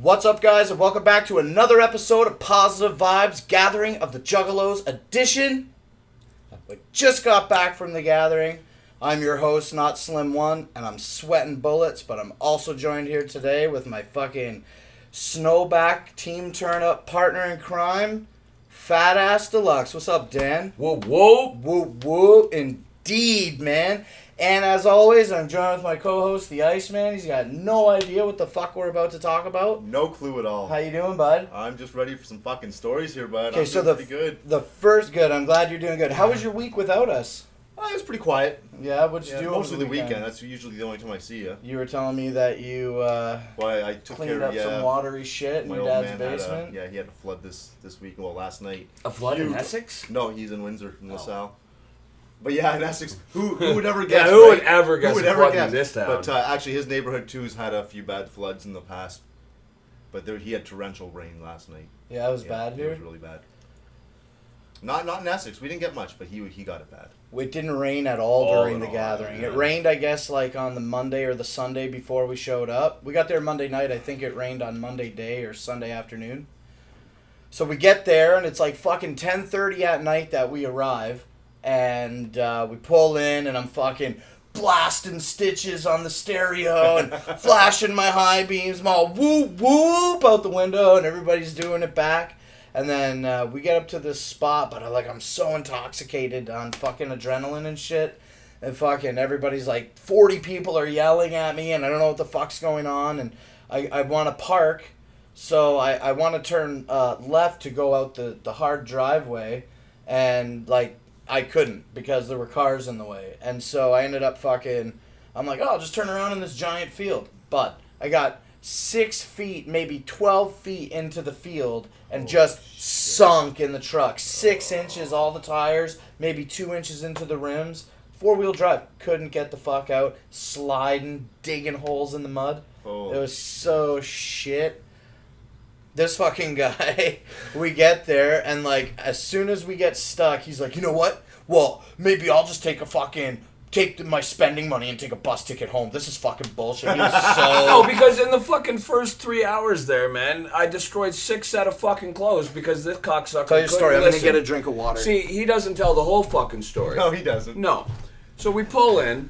What's up, guys, and welcome back to another episode of Positive Vibes Gathering of the Juggalos edition. We just got back from the gathering. I'm your host, Not Slim One, and I'm sweating bullets, but I'm also joined here today with my fucking snowback team turn-up partner in crime, Fat Ass Deluxe. What's up, Dan? Whoop, whoop. Whoop, whoop. Indeed, man. And as always, I'm joined with my co-host, the Iceman. He's got no idea what the fuck we're about to talk about. No clue at all. How you doing, bud? I'm just ready for some fucking stories here, bud. Okay, so pretty good. Good. I'm glad you're doing good. How was your week without us? It was pretty quiet. Yeah, what'd you do mostly over the weekend. That's usually the only time I see you. You were telling me that you I took cleaned care up of some watery shit in my your old dad's man basement. he had a flood this week. Well, last night. A flood in Essex? No, he's in Windsor, in LaSalle. But yeah, in Essex, who would ever guess? Who would ever guess a flood in this town? But actually, his neighborhood too's had a few bad floods in the past. But he had torrential rain last night. Yeah, it was bad here. It was really bad. Not in Essex. We didn't get much, but he got it bad. It didn't rain at all during the gathering. Yeah. It rained, I guess, like on the Monday or the Sunday before we showed up. We got there Monday night. I think it rained on Monday day or Sunday afternoon. So we get there, and it's like fucking 10:30 at night that we arrive. And we pull in, and I'm fucking blasting stitches on the stereo and flashing my high beams. I'm all whoop, whoop out the window, and everybody's doing it back. And then we get up to this spot, but I'm so intoxicated on fucking adrenaline and shit. And fucking everybody's like, 40 people are yelling at me, and I don't know what the fuck's going on. And I want to park, so I want to turn left to go out the hard driveway. And, I couldn't because there were cars in the way. And so I ended up I'm like, I'll just turn around in this giant field. But I got 6 feet, maybe 12 feet into the field and sunk in the truck. 6 inches, all the tires, maybe 2 inches into the rims. 4-wheel drive. Couldn't get the fuck out. Sliding, digging holes in the mud. Oh. It was so shit. This fucking guy, we get there, and, as soon as we get stuck, he's like, you know what? Well, maybe I'll just take my spending money and take a bus ticket home. This is fucking bullshit. He was so... No, because in the fucking first 3 hours there, man, I destroyed 6 set of fucking clothes because this cocksucker... Tell your story. I'm going to listen. get a drink of water. See, he doesn't tell the whole fucking story. No, he doesn't. No. So we pull in.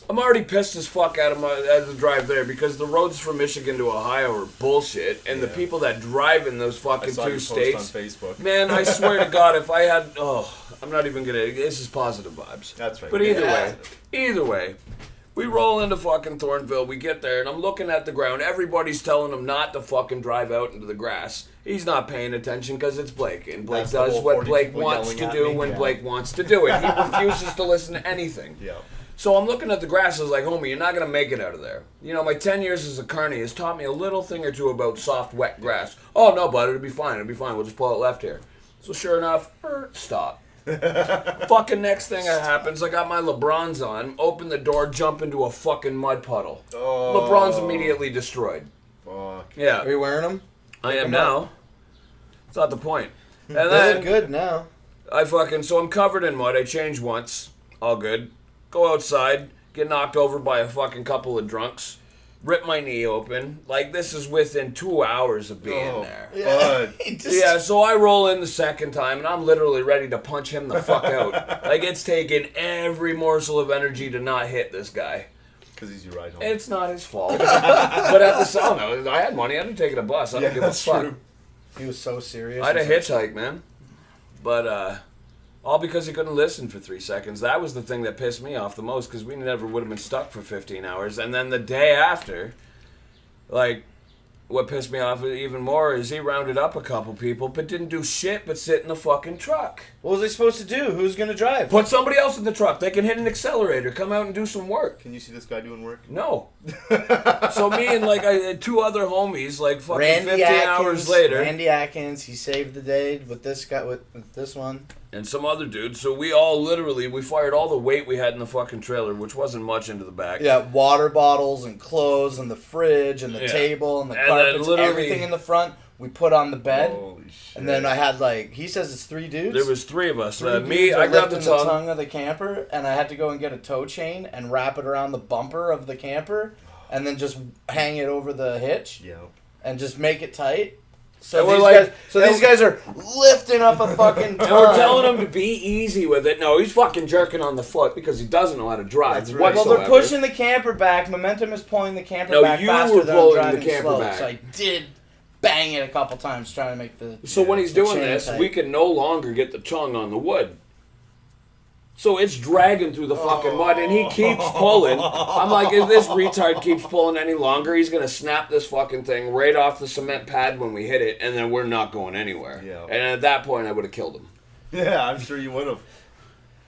I'm already pissed as fuck out of the drive there because the roads from Michigan to Ohio are bullshit, and the people that drive in those fucking two states, on Facebook. Man, I swear to God, if I had, I'm not even gonna. This is positive vibes. That's right. But either way, we roll into fucking Thornville. We get there, and I'm looking at the ground. Everybody's telling him not to fucking drive out into the grass. He's not paying attention because it's Blake, and Blake does what Blake wants to do when Blake wants to do it. He refuses to listen to anything. Yeah. So I'm looking at the grass, I was like, homie, you're not going to make it out of there. You know, my 10 years as a carny has taught me a little thing or two about soft, wet grass. Oh, no, bud, it'll be fine, we'll just pull it left here. So sure enough, stop. Fucking next thing that happens, I got my LeBrons on, open the door, jump into a fucking mud puddle. Oh. LeBron's immediately destroyed. Fuck. Yeah. Are you wearing them? I am now. It's not the point. And They then look good now. so I'm covered in mud, I changed once, all good. Go outside, get knocked over by a fucking couple of drunks, rip my knee open. This is within 2 hours of being there. Yeah. So I roll in the second time, and I'm literally ready to punch him the fuck out. It's taken every morsel of energy to not hit this guy. Because he's your ride home. It's not his fault. But at the sound, I had money. I'd have taken a bus. I don't give a fuck. True. He was so serious. I'd have hitchhiked, man. But, all because he couldn't listen for 3 seconds. That was the thing that pissed me off the most, because we never would have been stuck for 15 hours. And then the day after, what pissed me off even more is he rounded up a couple people, but didn't do shit but sit in the fucking truck. What was he supposed to do? Who's going to drive? Put somebody else in the truck. They can hit an accelerator, come out and do some work. Can you see this guy doing work? No. So me and, I had 2 other homies, fucking Randy 15 hours later. Randy Atkins, he saved the day with this guy, with this one. And some other dude. So we all we fired all the weight we had in the fucking trailer, which wasn't much, into the back. Yeah, water bottles and clothes and the fridge and the table and the carpets, everything in the front. We put on the bed. Holy shit. And then I had he says it's 3 dudes. There was 3 of us. Me, I grabbed the tongue of the camper, and I had to go and get a tow chain and wrap it around the bumper of the camper, and then just hang it over the hitch. Yeah. and just make it tight. So And we're these like- guys, these guys are lifting up a fucking ton. And we're telling him to be easy with it. No, he's fucking jerking on the foot because he doesn't know how to drive. That's right. Well, whatsoever. they're pushing the camper back. Momentum is pulling the camper No, back you faster were than pulling I'm the driving camper slow. back. So I did bang it a couple times trying to make the. So when he's doing chain this, tight. we can no longer get the tongue on the wood. So it's dragging through the fucking mud, and he keeps pulling. I'm like, if this retard keeps pulling any longer, he's gonna snap this fucking thing right off the cement pad when we hit it, and then we're not going anywhere. Yeah. And at that point, I would have killed him. Yeah, I'm sure you would have.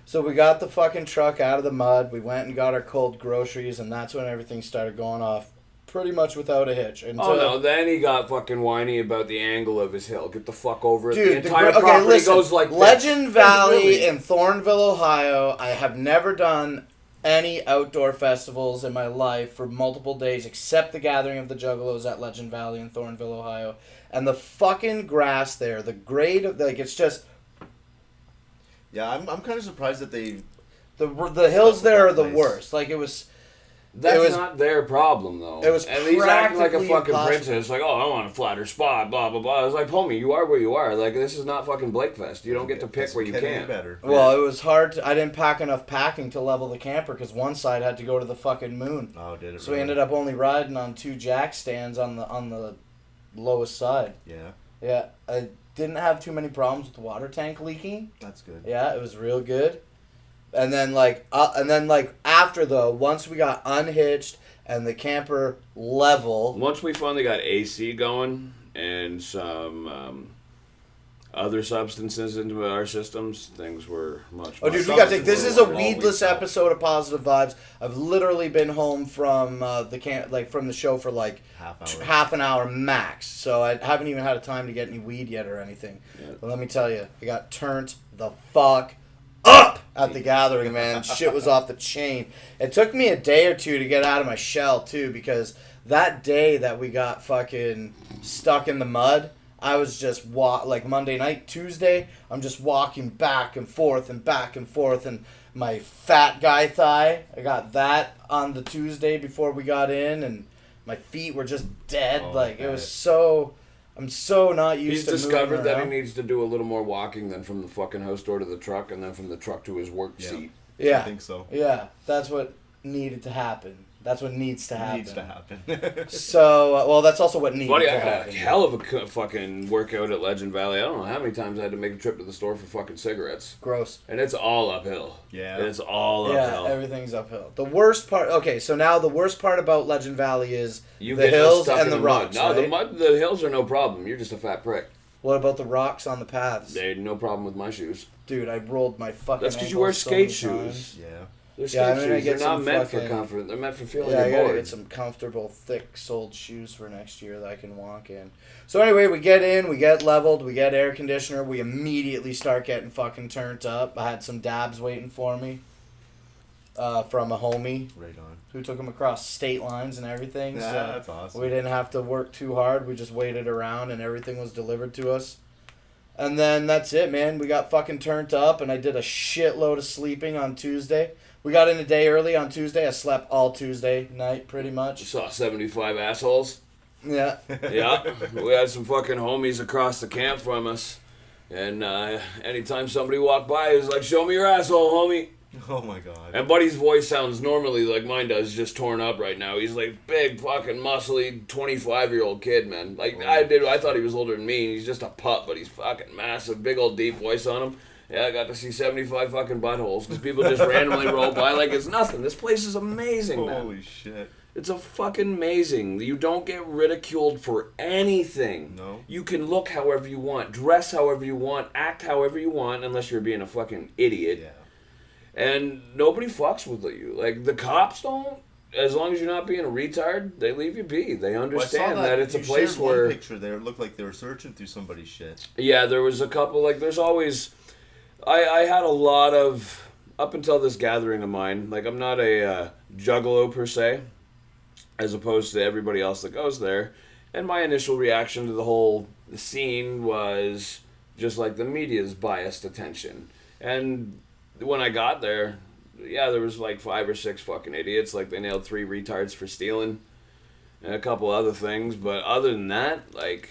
So we got the fucking truck out of the mud. We went and got our cold groceries, and that's when everything started going off, pretty much without a hitch. Oh no! Then he got fucking whiny about the angle of his hill. Get the fuck over it. Dude, the entire okay, property listen, goes like this. Legend Valley Really? in Thornville, Ohio. I have never done any outdoor festivals in my life for multiple days except the Gathering of the Juggalos at Legend Valley in Thornville, Ohio. And the fucking grass there, the grade of, like, it's just, Yeah, I'm kind of surprised that they. the hills there are the place. worst. Like, it was... That's It was- not their problem, though. it was and he's acting like a practically fucking impossible. princess. Like, oh, I want a flatter spot, blah, blah, blah. I was like, homie, you are where you are. Like, this is not fucking Blakefest. You don't get to pick where you Doesn't get any can. better. Well, it was hard to... I didn't pack enough packing to level the camper because one side had to go to the fucking moon. Oh, did it? So we ended up only riding on 2 jack stands on the lowest side. Yeah, Yeah, I didn't have too many problems with the water tank leaking. that's good. Yeah, it was real good. And then after though, once we got unhitched and the camper level, Once we finally got AC going and some other substances into our systems, things were much oh more dude, we gotta take this is a always weedless felt. episode of Positive Vibes. I've literally been home from from the show for like half an hour max. So I haven't even had time to get any weed yet or anything. Yeah. But let me tell you, I got turned the fuck up at the gathering, man. Shit was off the chain. It took me a day or two to get out of my shell too, because that day that we got fucking stuck in the mud, I was just like Monday night, Tuesday, I'm just walking back and forth, and my fat guy thigh, I got that on the Tuesday before we got in, and my feet were just dead. Oh, like, it okay. was so... I'm so not used He's to discovered moving that he around. needs to do a little more walking than from the fucking house door to the truck and then from the truck to his work Yeah. seat. Yeah. I think so. Yeah, that's what needed to happen. That's what needs to happen. Needs to happen. So, well, that's also what needed Buddy, to I got a happen. hell of a fucking workout at Legend Valley. I don't know how many times I had to make a trip to the store for fucking cigarettes. Gross. And it's all uphill. Yeah. It's all Yeah, uphill. everything's uphill. The worst part. Okay, so now the worst part about Legend Valley is You the get hills stuck and in the mud. rocks. No, the right? mud, the hills are no problem. You're just a fat prick. What about the rocks on the paths? They had no problem with my shoes. Dude, I rolled my fucking. That's 'cause you wear ankles so many skate times. shoes. Yeah. They're Yeah, skate I'm gonna shoes. get They're not some meant for fucking- comfort. They're meant for feeling Yeah, I your gotta board. get some comfortable, thick-soled shoes for next year that I can walk in. So anyway, we get in, we get leveled, we get air conditioner, we immediately start getting fucking turned up. I had some dabs waiting for me from a homie Right on. who took them across state lines and everything. Yeah, so that's awesome. we didn't have to work too hard. We just waited around and everything was delivered to us. And then that's it, man. We got fucking turned up, and I did a shitload of sleeping on Tuesday. We got in a day early on Tuesday. I slept all Tuesday night, pretty You much. saw 75 assholes. Yeah. Yeah, we had some fucking homies across the camp from us. And anytime somebody walked by, he was like, show me your asshole, homie. Oh my god. And Buddy's voice sounds normally like mine does, just torn up right now. He's like big, fucking muscly, 25-year-old kid, man. Like, I thought he was older than me. He's just a pup, but he's fucking massive, big old deep voice on him. Yeah, I got to see 75 fucking buttholes because people just randomly roll by like it's nothing. This place is amazing, man. Holy shit. It's a fucking amazing. You don't get ridiculed for anything. No. You can look however you want, dress however you want, act however you want, unless you're being a fucking idiot. Yeah. And nobody fucks with you. Like, the cops don't. As long as you're not being a retard, they leave you be. They Well, I understand saw that it's a you place shared where... one picture there. It looked like they were searching through somebody's shit. Yeah, there was a couple, like, there's always... I had a lot of... Up until this gathering of mine, like, I'm not a juggalo per se, as opposed to everybody else that goes there. And my initial reaction to the whole scene was just like the media's biased attention. And when I got there, yeah, there was like 5 or 6 fucking idiots. Like, they nailed 3 retards for stealing. and a couple other things. But other than that, like,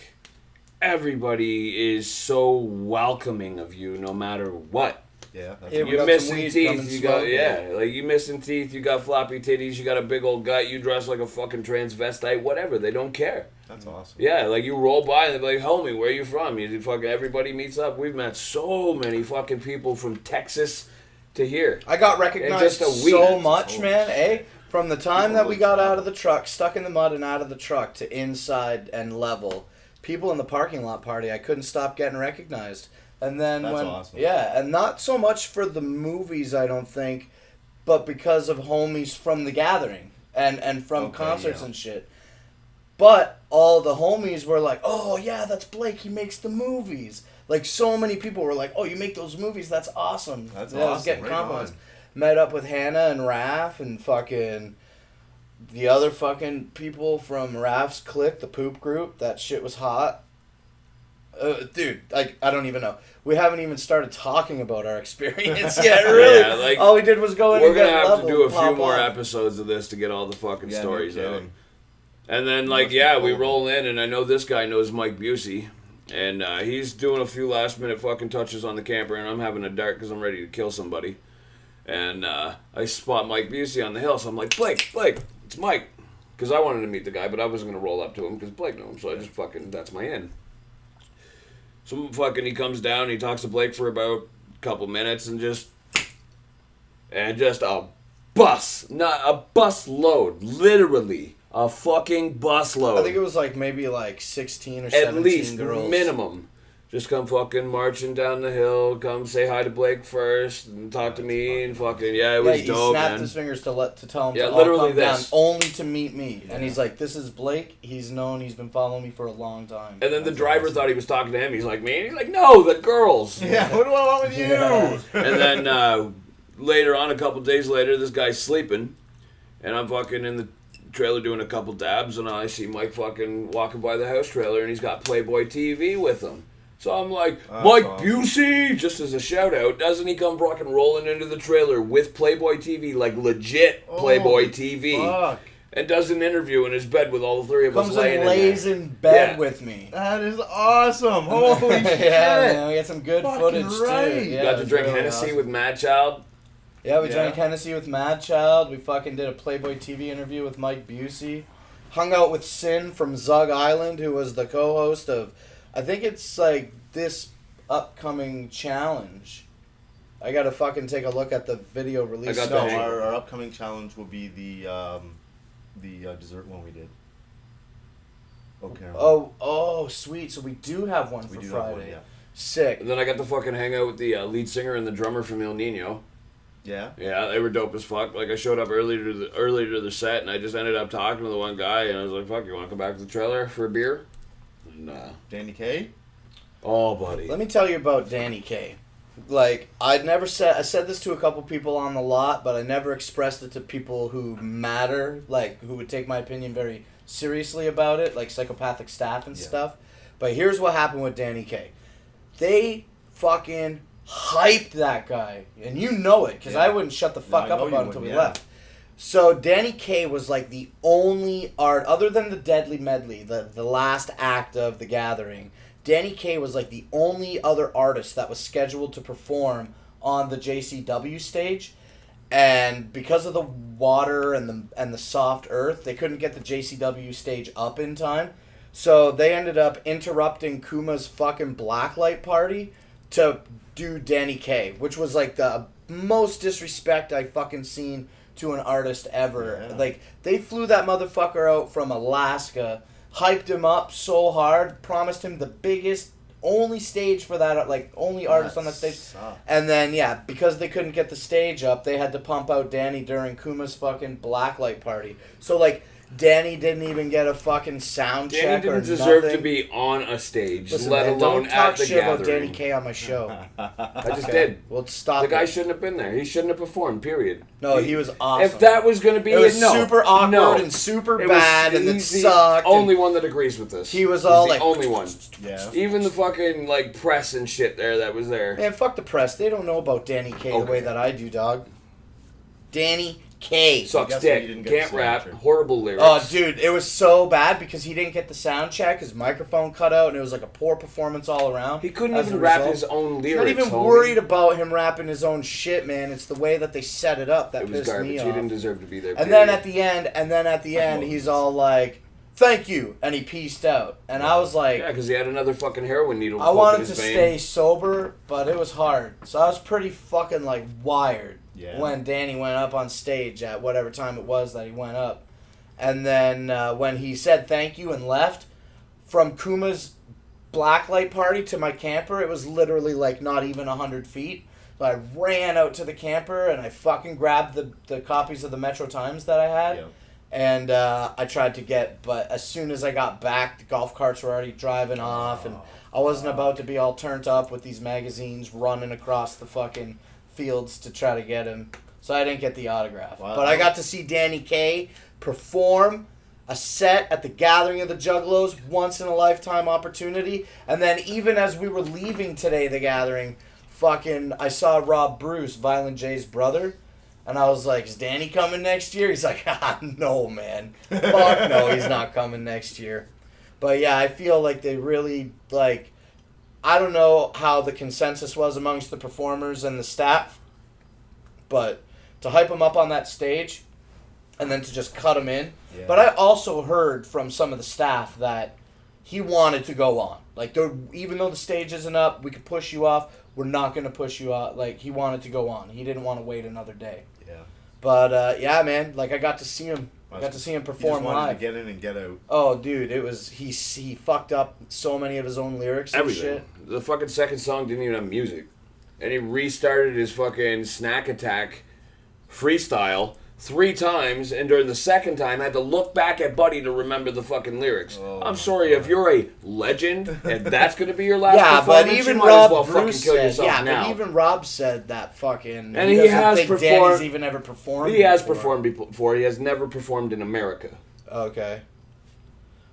everybody is so welcoming of you no matter what. Yeah, that's Hey, we You got missing some weed, come teeth, and you got smoke it. like you missing teeth, you got floppy titties, you got a big old gut, you dress like a fucking transvestite, whatever. They don't care. That's awesome. Yeah, like you roll by and they're like, "Homie, where you from?" You fucking everybody meets up. We've met so many fucking people from Texas to here. I got In recognized just a week. so much, Oh, man. Eh? From the time People that we would got travel. out of the truck, stuck in the mud and out of the truck to inside and level, people in the parking lot party, I couldn't stop getting recognized. And then That's when awesome. yeah, and not so much for the movies, I don't think, but because of homies from the gathering and from Okay, concerts yeah. and shit. But all the homies were like, "Oh yeah, that's Blake. He makes the movies." Like so many people were like, "Oh, you make those movies? That's awesome." That's Yeah, I was awesome. getting Right compliments. on. Met up with Hannah and Raph and fucking the other fucking people from Raph's clique, the poop group. That shit was hot. Dude, I don't even know. We haven't even started talking about our experience yet, really. Yeah, like, all we did was go in We're and get gonna have to leveled, do a pop few more off. episodes of this to get all the fucking Yeah, no stories out. kidding. And then, You like, must be yeah, we cold. roll in, and I know this guy knows Mike Busey, and he's doing a few last minute fucking touches on the camper, and I'm having a dart because I'm ready to kill somebody. And I spot Mike Busey on the hill, so I'm like, Blake, it's Mike. Because I wanted to meet the guy, but I wasn't going to roll up to him because Blake knew him, so I just fucking, that's my in. So fucking he comes down, he talks to Blake for about a couple minutes, and just a bus, not a bus load, literally a fucking bus load. I think it was like maybe like 16 or At 17 least girls. minimum. Just come fucking marching down the hill, come say hi to Blake first, and talk to me, and fucking, yeah, it was he dope, snapped man. his fingers to tell him Yeah, to all literally come down, this. only to meet me. And Yeah. he's like, "This is Blake. He's been following me for a long time." And then the That's driver awesome. thought he was talking to him. He's like, me? And he's like, no, the girls. Yeah, what do I want with you? Yeah. And then later on, a couple days later, this guy's sleeping, and I'm fucking in the trailer doing a couple dabs, and I see Mike fucking walking by the house trailer, and he's got Playboy TV with him. So I'm like, That's Mike awesome. Busey, just as a shout out, doesn't he come fucking rolling into the trailer with Playboy TV, like legit Playboy Holy TV, Fuck. and does an interview in his bed with all the three of us Comes laying and in lays there. in bed Yeah. with me. That is awesome. Holy shit. Yeah, man, we got some good Fucking footage right. too. Yeah, Got it to was drink really Hennessy awesome. with Mad Child. Yeah, we Yeah. drank Hennessy with Mad Child. We fucking did a Playboy TV interview with Mike Busey. Hung out with Sin from Zug Island, who was the co-host of, I think it's like this upcoming challenge. I gotta fucking take a look at the video release. I got No, the hang- our upcoming challenge will be the dessert one we did. Okay. Oh, sweet. So we do have one we for do Friday. have one, yeah. Sick. And then I got to fucking hang out with the lead singer and the drummer from El Nino. Yeah. Yeah, they were dope as fuck. Like, I showed up earlier to the set, and I just ended up talking to the one guy, and I was like, fuck, you want to come back to the trailer for a beer? And, Danny K. oh, buddy. Let me tell you about Danny K. Like, I said this to a couple people on the lot, but I never expressed it to people who matter, like, who would take my opinion very seriously about it, like psychopathic staff and Yeah. stuff. But here's what happened with Danny K. They fucking hyped that guy, and you know it, because Yeah. I wouldn't shut the fuck No, I up know about you it until we wouldn't, yeah. left. So Danny K was like the only art, other than the Deadly Medley, the last act of the gathering. Danny K was like the only other artist that was scheduled to perform on the JCW stage, and because of the water and the soft earth, they couldn't get the JCW stage up in time. So they ended up interrupting Kuma's fucking blacklight party to do Danny K, which was like the most disrespect I fucking seen to an artist ever. Yeah. Like, they flew that motherfucker out from Alaska, hyped him up so hard, promised him the biggest, only stage for that, like, only artist on that stage. sucks. And then, yeah, because they couldn't get the stage up, they had to pump out Danny during Kuma's fucking blacklight party. So, like, Danny didn't even get a fucking sound Danny check or didn't deserve nothing. to be on a stage, Listen, let man, alone don't talk at the shit about gathering. Danny K on my show. I just did. Well, stop The guy it. shouldn't have been there. He shouldn't have performed, period. No, he was awesome. If that was going to be It was no, super awkward no. and super It was- bad, and it he's the sucked. and only one that agrees with this. he was He's all the like, only one. Yeah. Even the fucking like press and shit there that was there. Man, fuck the press. They don't know about Danny K the Okay. way that I do, dog. Danny K. Sucks guessing you dick. didn't get Can't the rap. sound check. Horrible lyrics. Oh, dude, it was so bad because he didn't get the sound check. His microphone cut out, and it was like a poor performance all around. He couldn't as even a rap result. his own I'm lyrics. not even homie. worried about him rapping his own shit, man. It's the way that they set it up that It was pissed garbage. me He off. didn't deserve to be there. And then at the end, he's all like, "Thank you," and he pieced out. And I was like, Yeah, because he had another fucking heroin needle. I poke in wanted his to vein. stay sober, but it was hard. So I was pretty fucking like wired when Danny went up on stage at whatever time it was that he went up. And then when he said thank you and left, from Kuma's blacklight party to my camper, it was literally like not even 100 feet. So I ran out to the camper and I fucking grabbed the copies of the Metro Times that I had. Yeah. And I tried to get, but as soon as I got back, the golf carts were already driving off, and I wasn't about to be all turned up with these magazines running across the fucking fields to try to get him. So I didn't get the autograph. Wow. But I got to see Danny Kaye perform a set at the Gathering of the Juggalos, once in a lifetime opportunity. And then even as we were leaving today, the Gathering, fucking, I saw Rob Bruce, Violent J's brother. And I was like, is Danny coming next year? He's like, no, man. Fuck no, he's not coming next year. But yeah, I feel like they really, like, I don't know how the consensus was amongst the performers and the staff, but to hype him up on that stage and then to just cut him in. Yeah. But I also heard from some of the staff that he wanted to go on. Like, even though the stage isn't up, we could push you off. We're not going to push you out. Like, he wanted to go on. He didn't want to wait another day. Yeah. But, yeah, man, like, I got to see him. I got to see him He perform just wanted live. to get in and get out. Oh, dude, it was, he fucked up so many of his own lyrics and Everything. shit. The fucking second song didn't even have music. And he restarted his fucking Snack Attack freestyle 3 times, and during the second time had to look back at Buddy to remember the fucking lyrics. Oh, I'm my sorry, God. if you're a legend and that's going to be your last Yeah, but performance, even you might as well Rob fucking Bruce kill said, yourself yeah, now. but even Rob said that fucking, And he doesn't has think performed- Danny's even ever performed He has before. performed before. He has never performed in America. Okay.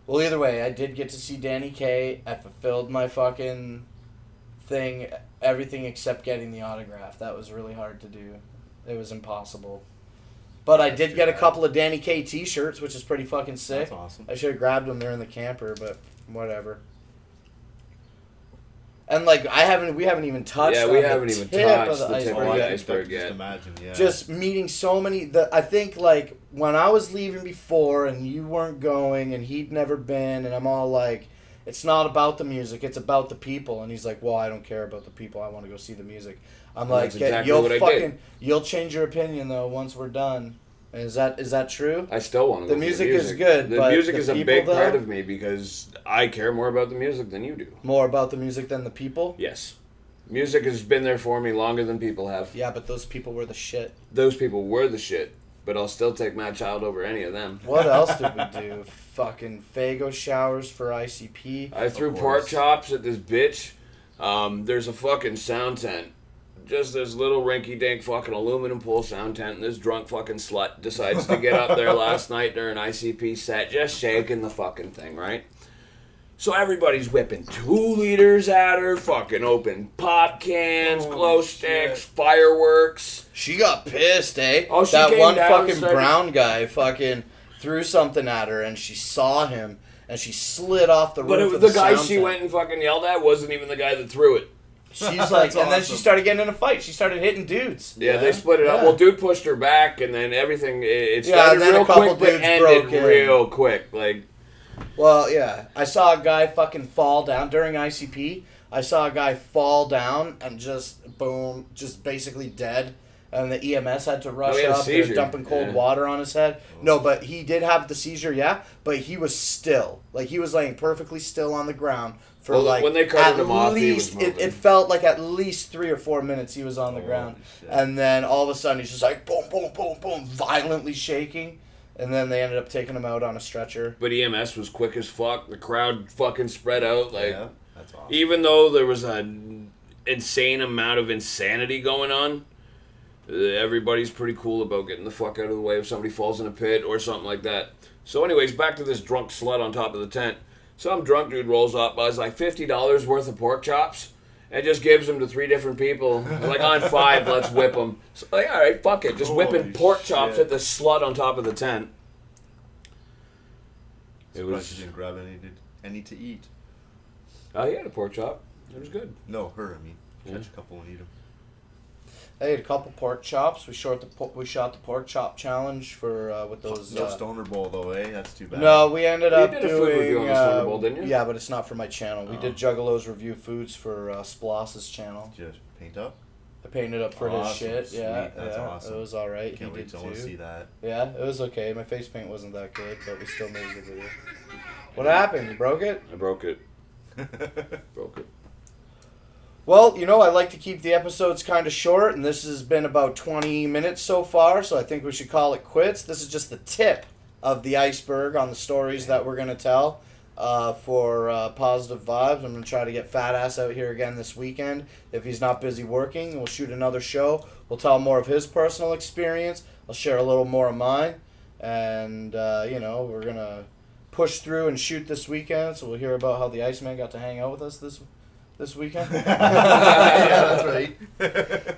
Well, either way, I did get to see Danny Kaye. I fulfilled my fucking thing, everything except getting the autograph. That was really hard to do. It was impossible. But I did get a couple of Danny Kaye t-shirts, which is pretty fucking sick. That's awesome. I should have grabbed them there in the camper, but whatever. And like we haven't even touched. Yeah, we on the haven't even tip touched of the the tip iceberg of the yet. iceberg. Just yet. imagine, yeah. Just meeting so many. I think like when I was leaving before and you weren't going and he'd never been, and I'm all like, it's not about the music, it's about the people. And he's like, well, I don't care about the people. I want to go see the music. I'm And like, that's exactly you'll what I fucking did. you'll change your opinion though once we're done. Is that true? I still want to The go music for is good, The but music the is a people, big part though? of me because I care more about the music than you do. More about the music than the people? Yes. Music has been there for me longer than people have. Yeah, but those people were the shit. Those people were the shit, but I'll still take Mad Child over any of them. What else did we do? Fucking Fago showers for ICP. I threw Of pork course. chops at this bitch. There's a fucking sound tent. Just this little rinky-dink fucking aluminum pole sound tent, and this drunk fucking slut decides to get up there last night during ICP set, just shaking the fucking thing, right? So everybody's whipping 2 liters at her, fucking open pop cans, Holy glow shit. sticks, fireworks. She got pissed, eh? Oh, she that came one down fucking and started- brown guy fucking threw something at her, and she saw him, and she slid off the roof. But it of was the the guy sound she tent. went and fucking yelled at wasn't even the guy that threw it. She's like, That's and then she awesome. started getting in a fight. She started hitting dudes. Yeah, they split it up. Yeah. Well, dude pushed her back, and then everything, it Yeah, started and then real a couple quick, but dudes ended broke in. real quick. Like, Well, yeah. I saw a guy fucking fall down during ICP. I saw a guy fall down and just boom, just basically dead. And the EMS had to rush he had a up. They were seizure. dumping cold Yeah. water on his head. No, but he did have the seizure, yeah. But he was still, like he was laying perfectly still on the ground for Well, like when they carted at him off, he was least it moving. felt like at least 3 or 4 minutes he was on the Holy ground, shit. and then all of a sudden he's just like boom, boom, boom, boom, violently shaking, and then they ended up taking him out on a stretcher. but EMS was quick as fuck. The crowd fucking spread out. Like, Yeah, that's awesome. even though there was an insane amount of insanity going on, everybody's pretty cool about getting the fuck out of the way if somebody falls in a pit or something like that. So anyways, back to this drunk slut on top of the tent. Some drunk dude rolls up, buys like $50 worth of pork chops, and just gives them to 3 different people. Like, on 5, let's whip them. So, like, all right, fuck it. Just whipping Holy pork chops shit. at the slut on top of the tent. It Surprised was. you didn't grab any to eat. Oh, he had a pork chop. It was good. No, her. I mean, Yeah. catch a couple and eat them. I ate a couple pork chops. We shot the pork chop challenge for with those. No Stoner Bowl though, eh? That's too bad. No, we ended You up did a food review doing. on the Stoner Bowl, didn't you? Yeah, but it's not for my channel. We Oh. did Juggalos review foods for Sploss's channel. Just paint up. I painted up for his Awesome, shit. Yeah, sweet, that's yeah, awesome. it was all right. Can't he wait did till I want to too. see that. Yeah, it was okay. My face paint wasn't that good, but we still made a good video. What happened? You broke it? I broke it. Broke it. Well, I like to keep the episodes kind of short, and this has been about 20 minutes so far, so I think we should call it quits. This is just the tip of the iceberg on the stories that we're going to tell for Positive Vibes. I'm going to try to get Fat Ass out here again this weekend. If he's not busy working, we'll shoot another show. We'll tell more of his personal experience. I'll share a little more of mine. And, we're going to push through and shoot this weekend, so we'll hear about how the Iceman got to hang out with us this weekend. Yeah, that's right.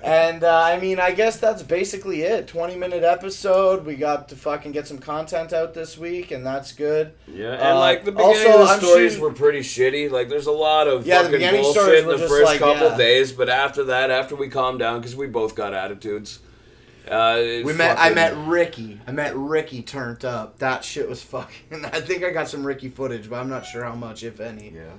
And, I guess that's basically it. 20-minute episode. We got to fucking get some content out this week, and that's good. Yeah, and like the beginning also, of the I'm stories shooting- were pretty shitty. Like there's a lot of Yeah, the fucking beginning bullshit stories in were the just first like, couple yeah. days, but after that, after we calmed down, because we both got attitudes. I met Ricky. I met Ricky turned up. That shit was fucking... I think I got some Ricky footage, but I'm not sure how much, if any. Yeah.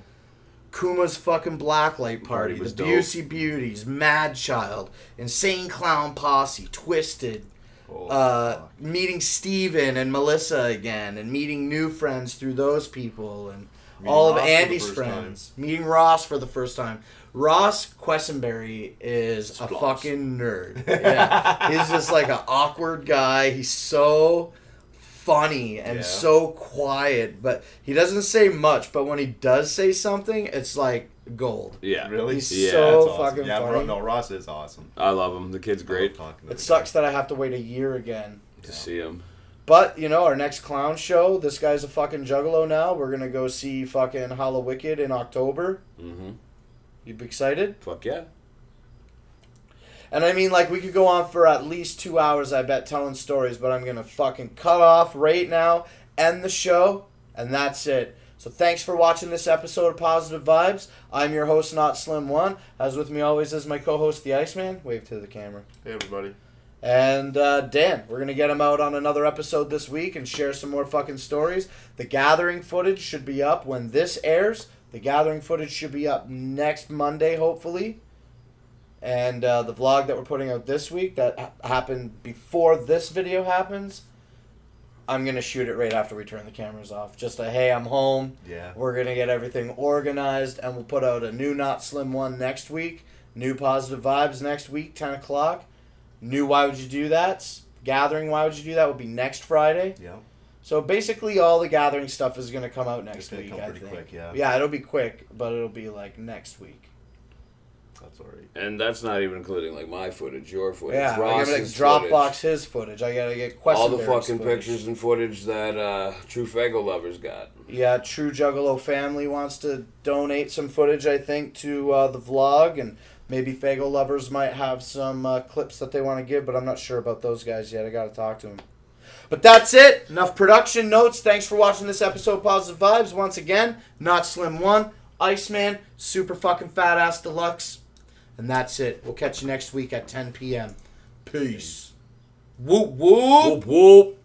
Kuma's fucking Blacklight Party, Party the was dope. Busey Beauties, Mad Child, Insane Clown Posse, Twisted, Oh, fuck. meeting Steven and Melissa again, and meeting new friends through those people, and Meeting all of Ross for the Andy's first friends. Meeting Ross for the first time. Ross Quessenberry is a Sploss. fucking nerd. Yeah. He's just like an awkward guy. He's so funny and Yeah. so quiet, but he doesn't say much, but when he does say something, it's like gold. Yeah, Really? He's Yeah, so That's awesome. fucking Yeah, funny. no, Ross is awesome. I love him. The kid's I great love talking to It the sucks that I have to wait a year again. to see him. But, our next clown show, this guy's a fucking juggalo now. We're going to go see fucking Hallowicked in October. Mm-hmm. You excited? Fuck yeah. And we could go on for at least 2 hours, I bet, telling stories, but I'm going to fucking cut off right now, end the show, and that's it. So thanks for watching this episode of Positive Vibes. I'm your host, Not Slim One. As with me always is my co-host, the Iceman. Wave to the camera. Hey, everybody. And Dan, we're going to get him out on another episode this week and share some more fucking stories. The Gathering footage should be up when this airs. The Gathering footage should be up next Monday, hopefully. And the vlog that we're putting out this week that happened before this video happens, I'm going to shoot it right after we turn the cameras off. Just a, hey, I'm home. Yeah. We're going to get everything organized, and we'll put out a new Not Slim One next week. New Positive Vibes next week, 10 o'clock. New Why Would You Do That? Gathering Why Would You Do That will be next Friday. Yeah. So basically all the Gathering stuff is going to come out next It's gonna week, come I pretty think. quick, yeah. Yeah, it'll be quick, but it'll be like next week. That's alright. And that's not even including like my footage, your footage, Yeah, I gotta Ross's Dropbox footage. his footage. I gotta get All the Questenberry's fucking footage. pictures and footage that True Fago lovers got. Yeah, True Juggalo Family wants to donate some footage, I think, to the vlog, and maybe Fago Lovers might have some clips that they want to give, but I'm not sure about those guys yet. I gotta talk to them. But that's it. Enough production notes. Thanks for watching this episode of Positive Vibes. Once again, Not Slim One, Iceman, Super Fucking Fat Ass Deluxe. And that's it. We'll catch you next week at 10 p.m. Peace. Whoop whoop. Whoop whoop.